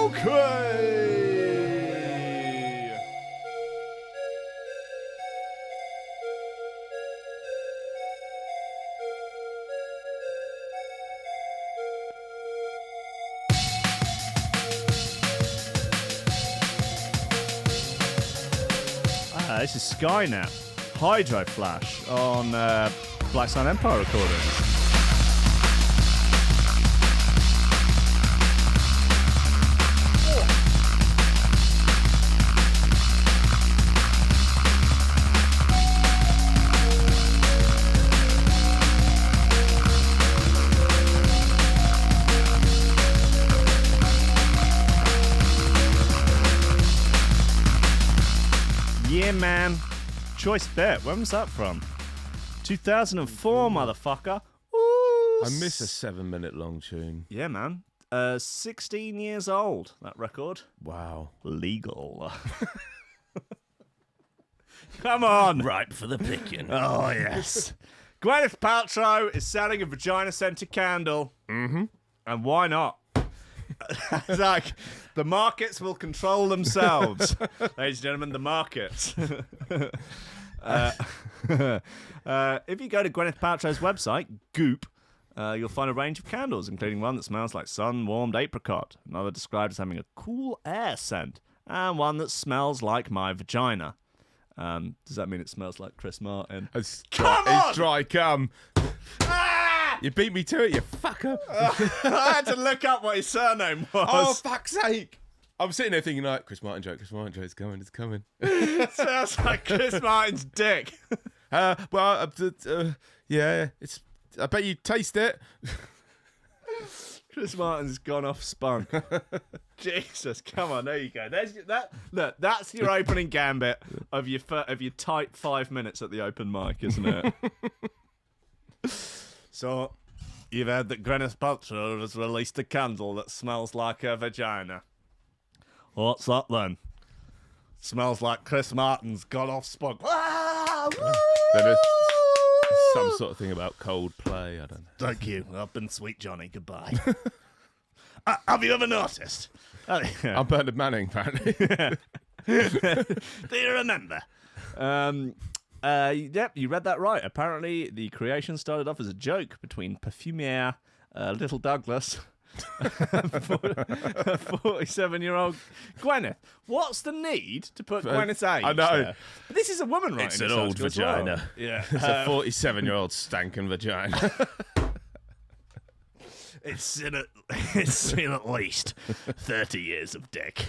Okay. This is Skynet, Hydro Flash on Black Sun Empire recordings. Yeah, man. Choice bet. When was that from? 2004, motherfucker. Ooh. I miss a 7-minute long tune. Yeah, man. 16 years old, that record. Wow. Legal. Come on. Ripe for the picking. Oh, yes. Gwyneth Paltrow is selling a vagina-scented candle. Mm-hmm. And why not? It's like, the markets will control themselves. Ladies and gentlemen, the markets. If you go to Gwyneth Paltrow's website, Goop, you'll find a range of candles, including one that smells like sun-warmed apricot, another described as having a cool air scent, and one that smells like my vagina. Does that mean it smells like Chris Martin? It's Come on! It's dry cum. Ah! You beat me to it, you fucker. I had to look up what his surname was. Oh, fuck's sake. I'm sitting there thinking like, Chris Martin joke, it's coming. Sounds like Chris Martin's dick. Yeah, I bet you taste it. Chris Martin's gone off spunk. Jesus, come on, there you go. Look, that's your opening gambit of your tight 5 minutes at the open mic, isn't it? So, you've heard that Gwyneth Paltrow has released a candle that smells like her vagina. What's that then? Smells like Chris Martin's gone off spunk. Ah, Then there's some sort of thing about Coldplay. I don't know. Thank you. I've been Sweet Johnny. Goodbye. Have you ever noticed? I'm Bernard Manning, apparently. Do you remember? Yep, you read that right. Apparently, the creation started off as a joke between perfumier Little Douglas and 47-year-old Gwyneth. What's the need to put Gwyneth's age? I know. There? But this is a woman writing It's this an old article as well. vagina. Yeah. It's a 47-year-old stankin' vagina. It's seen at least 30 years of dick.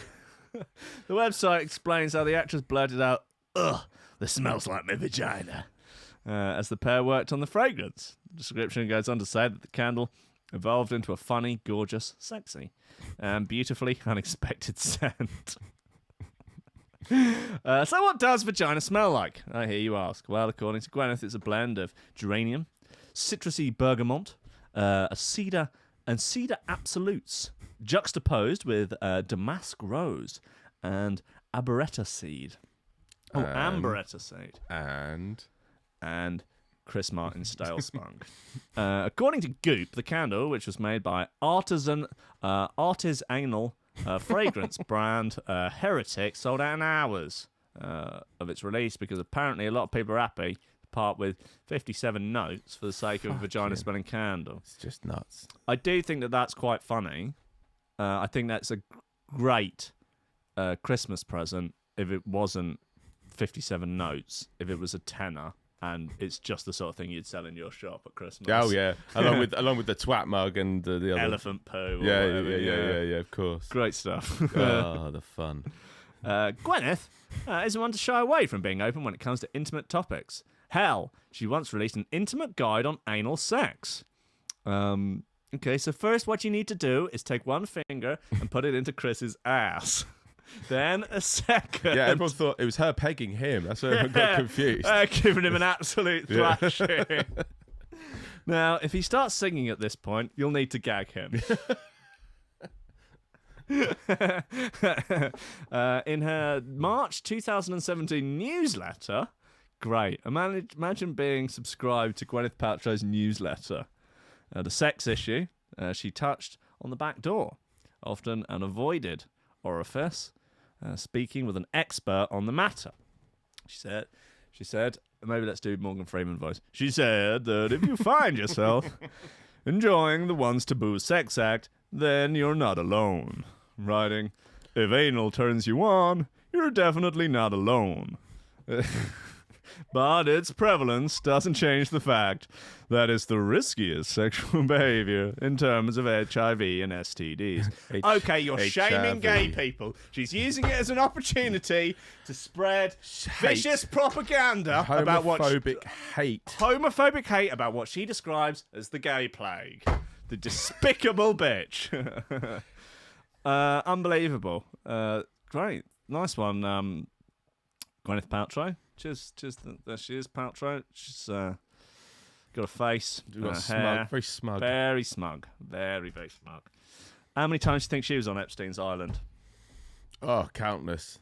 The website explains how the actress blurted out, "Ugh, this smells like my vagina," as the pair worked on the fragrance. The description goes on to say that the candle evolved into a funny, gorgeous, sexy, and beautifully unexpected scent. So what does vagina smell like? I hear you ask. Well, according to Gwyneth, it's a blend of geranium, citrusy bergamot, a cedar and cedar absolutes, juxtaposed with damask rose and aberetta seed. Oh, amberetta seed. And Chris Martin stale spunk. According to Goop, the candle, which was made by artisanal fragrance brand Heretic, sold out in hours of its release because apparently a lot of people are happy to part with 57 notes for the sake of a vagina-smelling candle. It's just nuts. I do think that that's quite funny. I think that's a great Christmas present if it wasn't 57 notes, if it was a tenner. And it's just the sort of thing you'd sell in your shop at Christmas. Oh yeah, along with the twat mug and the other elephant poo. Yeah, of course. Great stuff. Oh, the fun. Gwyneth isn't one to shy away from being open when it comes to intimate topics. Hell, she once released an intimate guide on anal sex. Okay, so first what you need to do is take one finger and put it into Chris's ass. Then a second. Yeah, everyone thought it was her pegging him. That's why everyone got confused. Giving him an absolute thrashing. Now, if he starts singing at this point, you'll need to gag him. In her March 2017 newsletter, great. Imagine being subscribed to Gwyneth Paltrow's newsletter. The sex issue, she touched on the back door, often an avoided orifice, speaking with an expert on the matter. She said, maybe let's do Morgan Freeman voice. She said that if you find yourself enjoying the once taboo sex act, then you're not alone. Writing, if anal turns you on, you're definitely not alone. But its prevalence doesn't change the fact that it's the riskiest sexual behavior in terms of HIV and STDs. Okay, you're shaming gay people. She's using it as an opportunity to spread vicious propaganda about what homophobic hate about what she describes as the gay plague. The despicable bitch. Unbelievable. Great. Nice one, Gwyneth Paltrow. Cheers, there she is, Paltrow. She's got a face, hair. Very smug. Very smug. Very, very smug. How many times do you think she was on Epstein's Island? Oh, countless.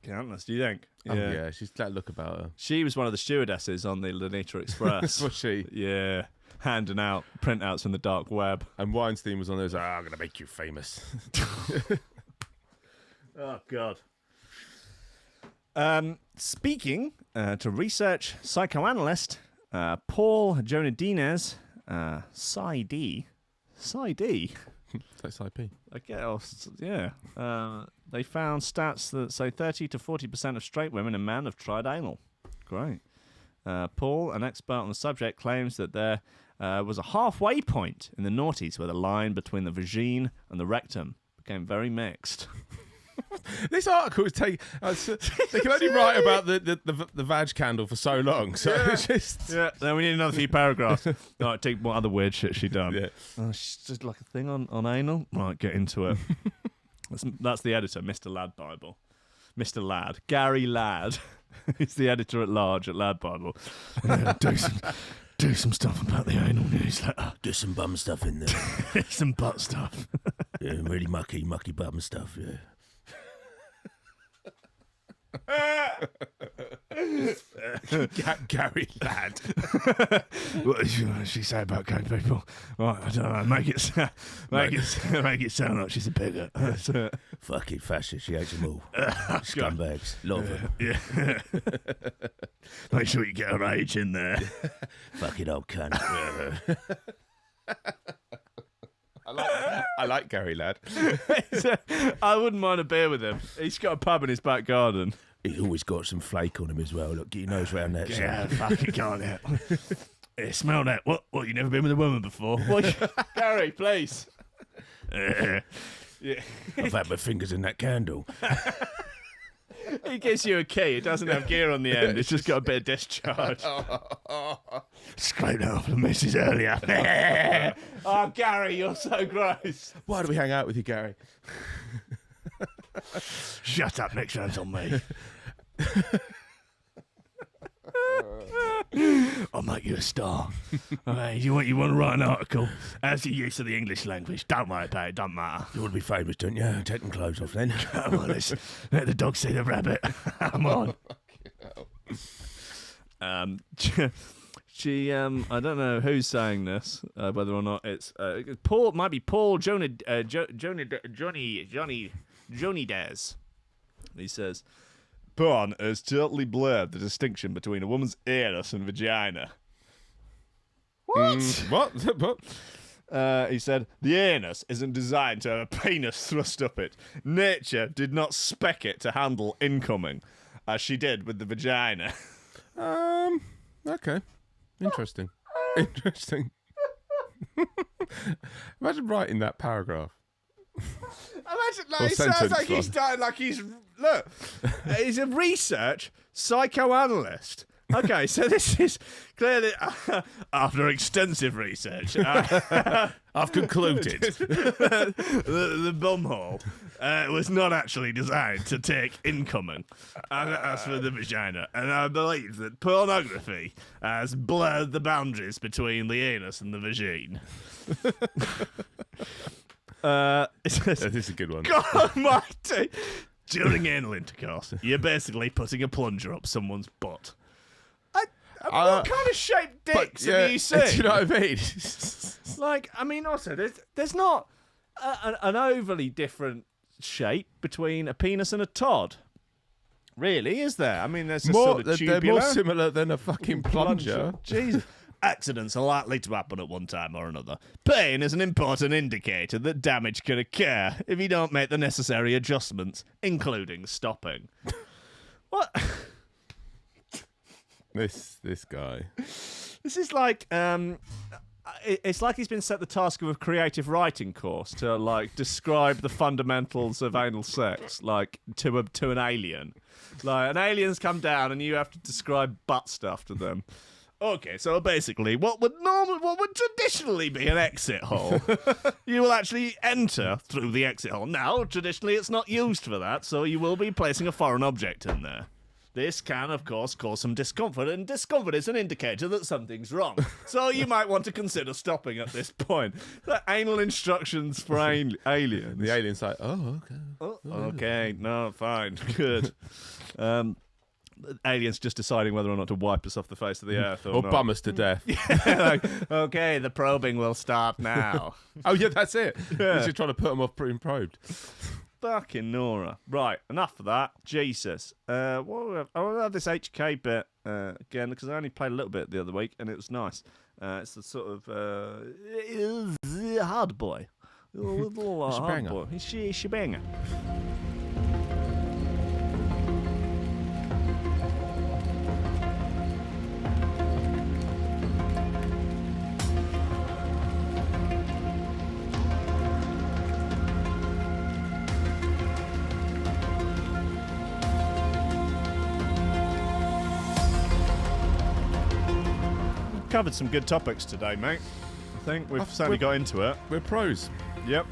Countless, do you think? Yeah, yeah, she's that look about her. She was one of the stewardesses on the Lenita Express. Was she? Yeah. Handing out printouts from the dark web. And Weinstein was on there, like, I'm going to make you famous. Oh, God. Speaking to research psychoanalyst Paul Jonadinez, PsyD. That's IP. I guess, yeah. They found stats that say 30 to 40% of straight women and men have tried anal. Great. Paul, an expert on the subject, claims that there was a halfway point in the noughties where the line between the vagine and the rectum became very mixed. This article is they can only write about the vag candle for so long, so it's just Then we need another few paragraphs. Right, take what other weird shit she done. Yeah. She's just like a thing on anal. Right, get into it. That's the editor, Mr. Lad Bible. Mr. Ladd, Gary Ladd. He's the editor at large at Lad Bible. Do some stuff about the anal newsletter. Get some bum stuff in there. Some butt stuff. Yeah, really mucky bum stuff, yeah. Gary Ladd. What does she say about gay people? Right, I don't know. Make it sound like she's a bigot. Fucking fascist, she hates them all. Scumbags, love them. Yeah. Make sure you get her age in there. Fucking old cunt. I like Gary Ladd. I wouldn't mind a beer with him. He's got a pub in his back garden. He's always got some flake on him as well. Look, get your nose round that. Yeah, fucking can't it. Yeah, smell that. What? You never been with a woman before? What? Gary, please. Yeah. I've had my fingers in that candle. He gives you a key. It doesn't have gear on the end. It's just got a bit of discharge. Scraped that off the missus earlier. Oh, Gary, you're so gross. Why do we hang out with you, Gary? Shut up. Next round's on me. I'll make you a star. Okay, you want to write an article? How's your use of the English language? Don't worry about it. Don't matter. You want to be famous, don't you? Take them clothes off then. Come on, let's let the dog see the rabbit. Come on. She I don't know who's saying this, whether or not it's Paul. Might be Paul Johnny Des. He says, porn has totally blurred the distinction between a woman's anus and vagina. What? What? He said, the anus isn't designed to have a penis thrust up it. Nature did not spec it to handle incoming, as she did with the vagina. Okay. Interesting. Imagine writing that paragraph. Imagine, Or it sounds sentence, like he's starting, like he's, look, he's a research psychoanalyst. Okay, so this is clearly, after extensive research, I've concluded. the bumhole was not actually designed to take incoming, as for the vagina. And I believe that pornography has blurred the boundaries between the anus and the vagine. This is a good one. God almighty! During anal intercourse, you're basically putting a plunger up someone's butt. What kind of shaped dicks have you seen? Do you know what I mean? Like, I mean, also, there's not an overly different shape between a penis and a Todd. Really, is there? I mean, there's a sort of tubular. They're more similar than a fucking plunger. Jesus. Accidents are likely to happen at one time or another. Pain is an important indicator that damage can occur if you don't make the necessary adjustments, including stopping. What? This guy. This is like, it's like he's been set the task of a creative writing course to, like, describe the fundamentals of anal sex, like, to an alien. Like, an alien's come down and you have to describe butt stuff to them. Okay, so basically, what would traditionally be an exit hole, you will actually enter through the exit hole. Now, traditionally, it's not used for that, so you will be placing a foreign object in there. This can, of course, cause some discomfort, and discomfort is an indicator that something's wrong. So you might want to consider stopping at this point. The anal instructions for aliens. The alien's like, oh, okay. Oh, okay, no, fine, good. Aliens just deciding whether or not to wipe us off the face of the earth or not. bum us to death. Like, okay, the probing will start now. Oh, yeah, that's it. Yeah. He's just trying to put them off being probed. Fucking Nora. Right, enough of that. Jesus. I'll have this HK bit again, because I only played a little bit the other week, and it was nice. It's a sort of hard boy. A little hard Shebanger. boy. Shebanger. Covered some good topics today, mate. I think we've certainly got into it. We're pros. Yep.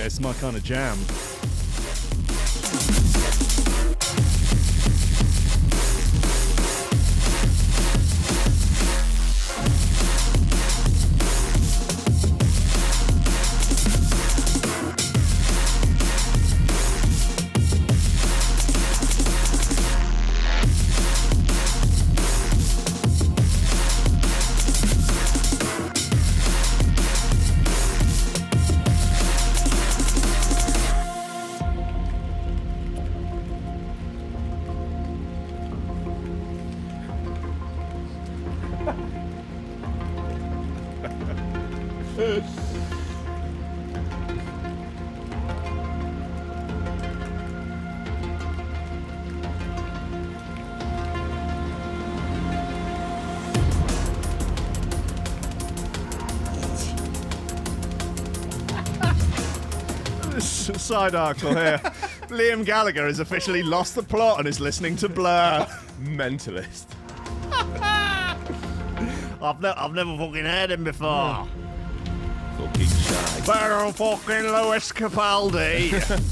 It's my kind of jam. Side article here. Liam Gallagher has officially lost the plot and is listening to Blur. Mentalist. I've never fucking heard him before. Fucking shy. Better than fucking Lewis Capaldi.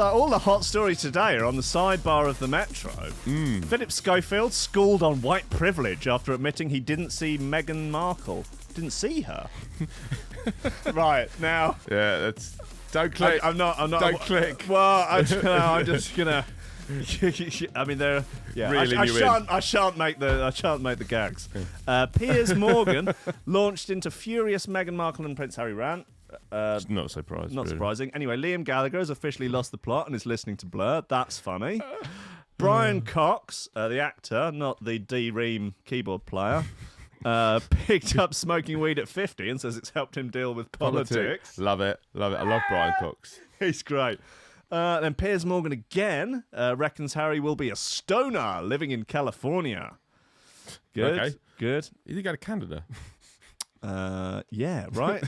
All the hot stories today are on the sidebar of the Metro. Philip Schofield schooled on white privilege after admitting he didn't see Meghan Markle. Didn't see her. Right, now... Yeah, that's... Don't click. I'm not... Don't click. Well, I'm just gonna... I mean, they're... Yeah, Reeling I you shan't make the gags. Piers Morgan launched into furious Meghan Markle and Prince Harry rant. Not surprised. Not really. surprising. Anyway, Liam Gallagher has officially lost the plot and is listening to Blur. That's funny. Brian Cox, the actor, not the D-Ream keyboard player, picked up smoking weed at 50 and says it's helped him deal with politics. Love it. Love it. I love Brian Cox. He's great. Then Piers Morgan again reckons Harry will be a stoner living in California. Good. Okay. Good. You think go to Canada? Yeah, right.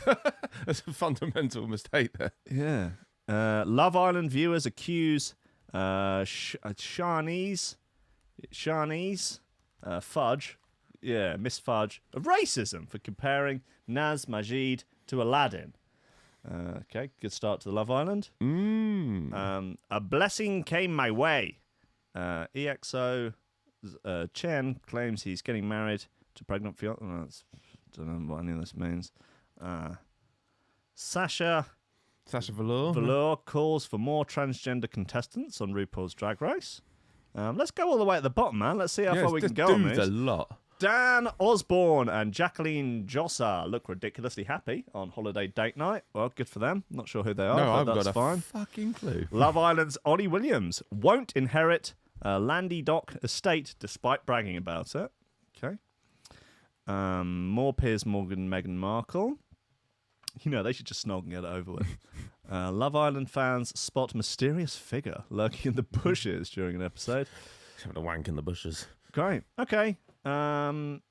That's a fundamental mistake there. Yeah. Love Island viewers accuse Shawnee's Fudge, Miss Fudge, of racism for comparing Naz Majid to Aladdin. Okay, good start to the Love Island. A blessing came my way. EXO Chen claims he's getting married to pregnant fiance. Don't know what any of this means. Sasha Velour calls for more transgender contestants on RuPaul's Drag Race. Let's go all the way at the bottom, man. Let's see how far we can go on this. a lot. Dan Osborne and Jacqueline Jossa look ridiculously happy on holiday date night. Well, good for them. Not sure who they are, No, I've but got that's a fine. fucking clue. Love Island's Ollie Williams won't inherit Landy Dock estate despite bragging about it. Okay. More Piers Morgan, Meghan Markle. You know, they should just snog and get it over with. Love Island fans spot mysterious figure lurking in the bushes during an episode. He's having a wank in the bushes. Great. Okay. Good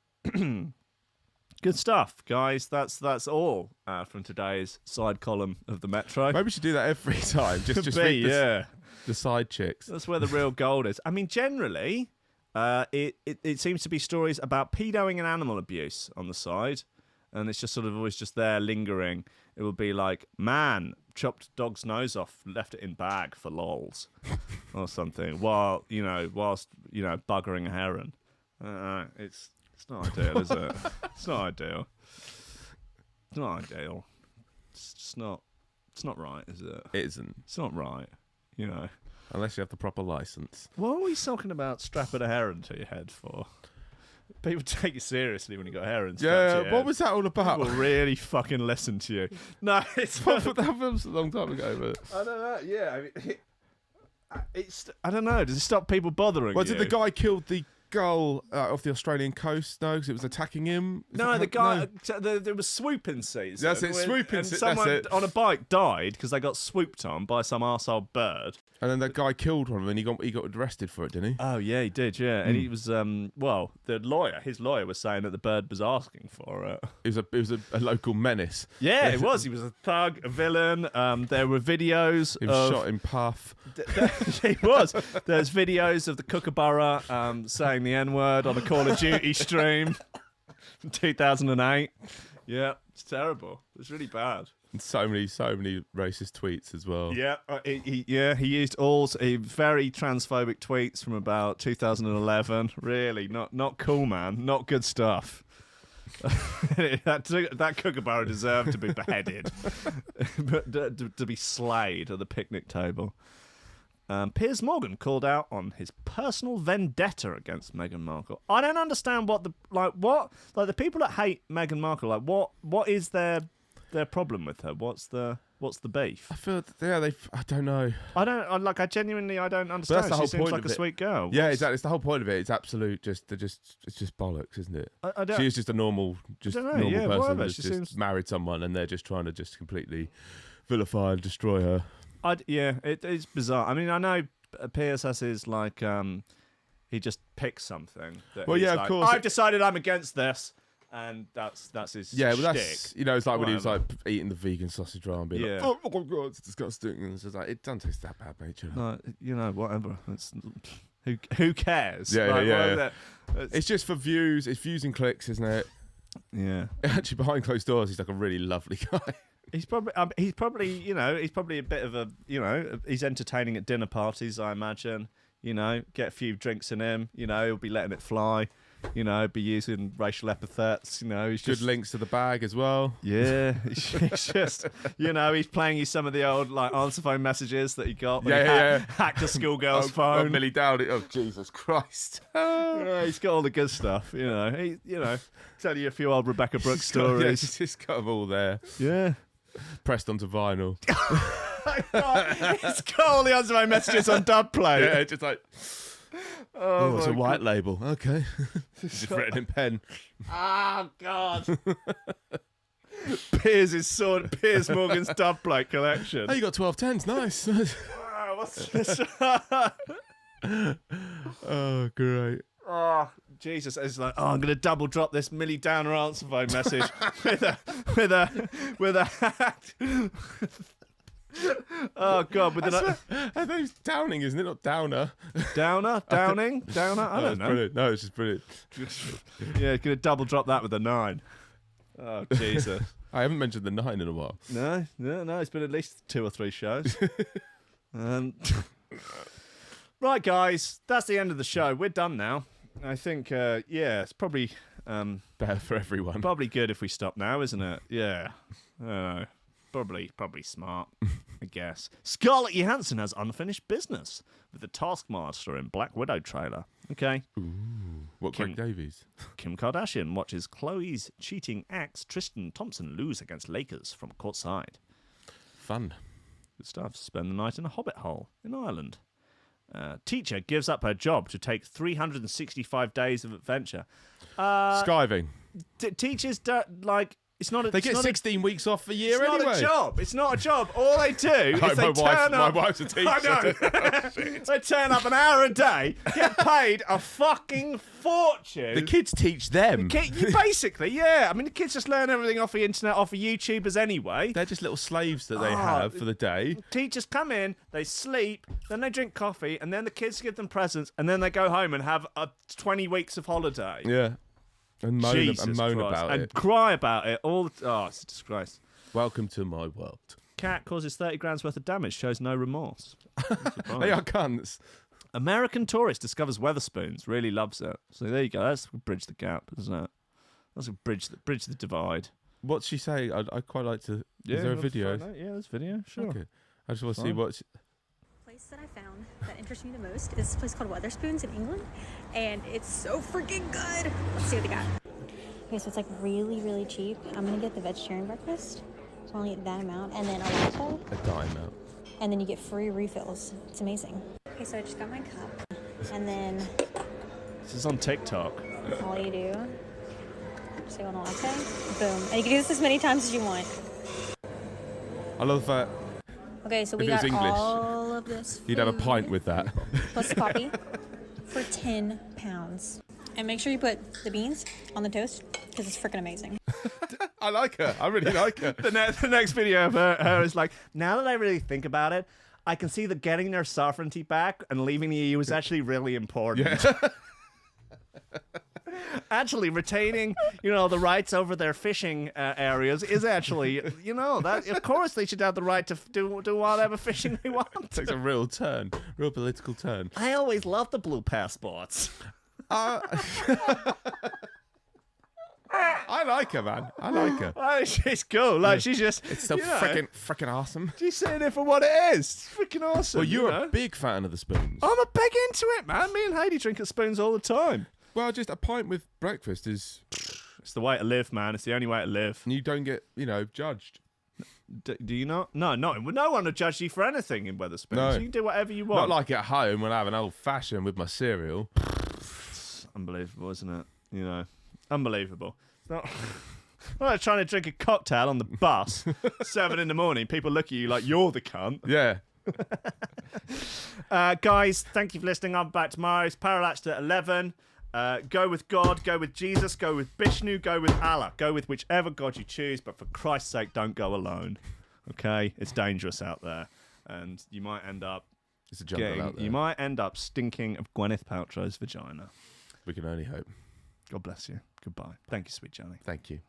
stuff, guys. That's all from today's side column of the Metro. Maybe we should do that every time. Just Could read be, yeah. the side chicks. That's where the real gold is. I mean, generally, it seems to be stories about pedoing and animal abuse on the side, and it's just sort of always just there lingering. It will be like, man chopped dog's nose off, left it in bag for lols, or something. Whilst buggering a heron. It's not ideal, is it? It's not ideal. It's not ideal. It's just not. It's not right, is it? It isn't. It's not right. You know. Unless you have the proper license. What are we talking about strapping a heron to your head for? People take you seriously when you got a heron strapped to your What head. was that all about? People really fucking listen to you. No, it's That was a long time ago, but I don't know. Yeah, I mean, I don't know. Does it stop people bothering you? did the guy killed the gull off the Australian coast? No, because it was attacking him. No, the guy. There was swooping season. That's it, swooping and season, that's someone it. on a bike died because they got swooped on by some arsehole bird. And then that guy killed one of them, and he got arrested for it, didn't he? Oh yeah, he did. Yeah, and he was his lawyer was saying that the bird was asking for it. It was a local menace. Yeah, it was. He was a thug, a villain. There were videos. He was shot in Puff. He was. There's videos of the Kookaburra saying the N-word on a Call of Duty stream in 2008. Yeah, it's terrible. It's really bad. And so many racist tweets as well. Yeah, he used all very transphobic tweets from about 2011. Really, not cool, man. Not good stuff. that Kookaburra deserved to be beheaded, but to be slayed at the picnic table. Piers Morgan called out on his personal vendetta against Meghan Markle. I don't understand the people that hate Meghan Markle. What is their problem with her? What's the beef? I feel I don't know. I genuinely don't understand. That's the whole she seems point like of a it. sweet girl. Yeah, exactly. It's the whole point of it. It's absolute. It's just bollocks, isn't it? I don't. She's just a normal person whatever. that's She just seems married someone, and they're just trying to just completely vilify and destroy her. It's bizarre. I mean, I know Piers has his he just picks something. Well, he's yeah, like, of course. I've decided I'm against this, and that's his Yeah, but shtick. that's it's like when he was Whatever. like eating the vegan sausage roll and being Yeah. like, oh my god, it's disgusting, and it's just like it doesn't taste that bad, mate. Whatever. Who cares? Yeah, Like, yeah. whatever. It's just for views. It's views and clicks, isn't it? Yeah. Actually, behind closed doors, he's like a really lovely guy. He's probably a bit of he's entertaining at dinner parties, I imagine. Get a few drinks in him. He'll be letting it fly. Be using racial epithets. He's Good just links to the bag as well. Yeah, he's just he's playing you some of the old answer phone messages that he got when he hacked a schoolgirl's phone. Oh, Millie Dowdy. Oh, Jesus Christ. Yeah, he's got all the good stuff. He tell you a few old Rebecca Brooks stories. He's just got them all there. Yeah. Pressed onto vinyl. He's got all the answer phone messages on dub plate. Yeah, just like, oh it's a white label. Okay. Just written in pen. Oh, God. Piers Morgan's dub plate collection. Oh, you got 1210s. Nice. Oh, what's this? Oh, great. Oh, Jesus. It's like, I'm going to double drop this Millie Downer answer phone message with a hacked. Oh, God. With I think it's Downing, isn't it? Not Downer. Downer? Downing? Downer? I don't It's know. brilliant. No, it's just brilliant. Yeah, going to double drop that with a 9. Oh, Jesus. I haven't mentioned the 9 in a while. No. It's been at least 2 or 3 shows. Right, guys. That's the end of the show. We're done now. I think, it's probably... Better for everyone. Probably good if we stop now, isn't it? Yeah. I don't know. Probably smart, I guess. Scarlett Johansson has unfinished business with the Taskmaster in Black Widow trailer. Okay. Ooh. What, Craig Davies? Kim Kardashian watches Khloe's cheating ex Tristan Thompson lose against Lakers from courtside. Fun. Good stuff. Spend the night in a hobbit hole in Ireland. Teacher gives up her job to take 365 days of adventure. Skiving. Teachers don't, like... It's not. They get 16 weeks off a year anyway. It's not a job. It's not a job. All they do is they turn up. My wife's a teacher. I know. They turn up an hour a day, get paid a fucking fortune. The kids teach them. Basically, yeah. I mean, the kids just learn everything off the internet, off of YouTubers anyway. They're just little slaves that they have for the day. Teachers come in, they sleep, then they drink coffee, and then the kids give them presents, and then they go home and have 20 weeks of holiday. Yeah. And moan about it. And cry about it all the time. Oh, it's a disgrace. Welcome to my world. Cat causes 30 grand's worth of damage, shows no remorse. They are cunts. American tourist discovers Weatherspoons, really loves it. So there you go. That's bridge the gap, isn't it? That's a bridge the divide. What's she saying? I'd quite like to... is there a video? Yeah, there's video. Sure. Okay. I just want to see what... Place that I found that interests me the most is this place called Weatherspoons in England, and it's so freaking good. Let's see what they got. Okay, so it's like really, really cheap. I'm gonna get the vegetarian breakfast, so I'll only get that amount, and then a latte. A dime out. And then you get free refills. It's amazing. Okay, so I just got my cup, and then this is on TikTok. All you do, just say on a latte, boom, and you can do this as many times as you want. I love that. Okay, so we got all of this food, you'd have a pint with that. plus coffee for £10. And make sure you put the beans on the toast because it's freaking amazing. I like her. I really like her. The next video of her is like, now that I really think about it, I can see that getting their sovereignty back and leaving the EU is actually really important. Yeah. Actually, retaining, the rights over their fishing areas is actually, that of course they should have the right to do whatever fishing they want. It takes a real political turn. I always loved the blue passports. I like her, man. I like her. Oh, she's cool. Like, she's just... It's so freaking awesome. She's saying it for what it is. It's freaking awesome. Well, you're a big fan of the spoons. I'm a big into it, man. Me and Heidi drink at spoons all the time. Well, just a pint with breakfast is... It's the way to live, man. It's the only way to live. And you don't get, judged. Do you not? No one will judge you for anything in Weatherspoons. No. You can do whatever you want. Not like at home when I have an old-fashioned with my cereal. It's unbelievable, isn't it? Unbelievable. It's not... I'm not trying to drink a cocktail on the bus, 7 a.m. People look at you like you're the cunt. Yeah. Guys, thank you for listening. I'm back tomorrow. It's Parallax at 11. Go with God, go with Jesus, go with Bishnu, go with Allah. Go with whichever God you choose, but for Christ's sake, don't go alone. Okay? It's dangerous out there. And you might end up... It's a jungle out there. You might end up stinking of Gwyneth Paltrow's vagina. We can only hope. God bless you. Goodbye. Thank you, sweet Johnny. Thank you.